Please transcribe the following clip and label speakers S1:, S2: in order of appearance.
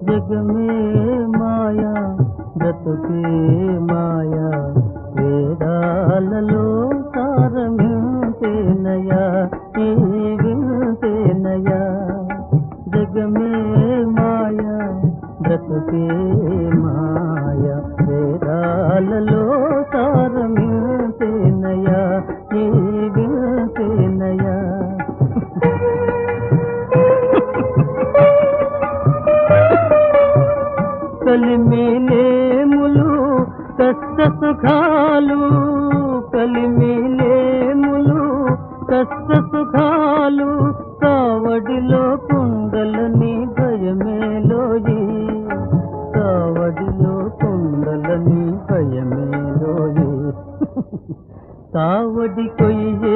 S1: जग में माया ब्रतुके माया వేదాలలో సారమింతే నయా ఈ వింతే నయా జగమే మాయా బ్రతుకే మాయా వేదాలలో సారమింతే నయా ఈ వింతే నయా కలిమిలేములు కష్ట సుఖాలు కలిమిలేములు కష్ట సుఖాలు కావడిలో కుండలని భయమేలోయి కావడిలో కుండలని భయమేలోయి కావడి కొయ్యే